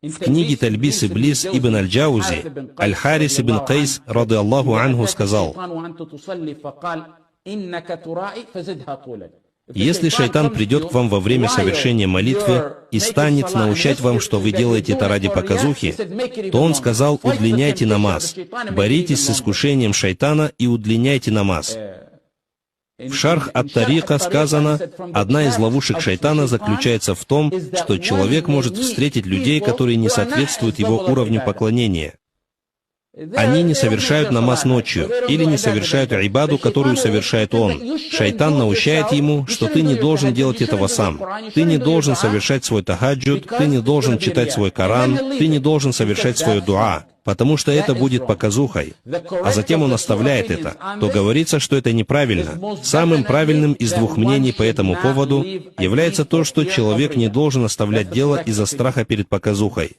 В книге Тальбис Иблис ибн Аль-Джаузи Аль-Харис ибн Кайс, рады Аллаху анху, сказал: если шайтан придет к вам во время совершения молитвы и станет научать вам, что вы делаете это ради показухи, то он сказал: удлиняйте намаз, боритесь с искушением шайтана и удлиняйте намаз. В Шарх ат-Тарика сказано: одна из ловушек шайтана заключается в том, что человек может встретить людей, которые не соответствуют его уровню поклонения. Они не совершают намаз ночью или не совершают ибаду, которую совершает он. Шайтан научает ему, что ты не должен делать этого сам. Ты не должен совершать свой тахаджуд, ты не должен читать свой Коран, ты не должен совершать свое дуа, потому что это будет показухой. А затем он оставляет это. То говорится, что это неправильно. Самым правильным из двух мнений по этому поводу является то, что человек не должен оставлять дело из-за страха перед показухой.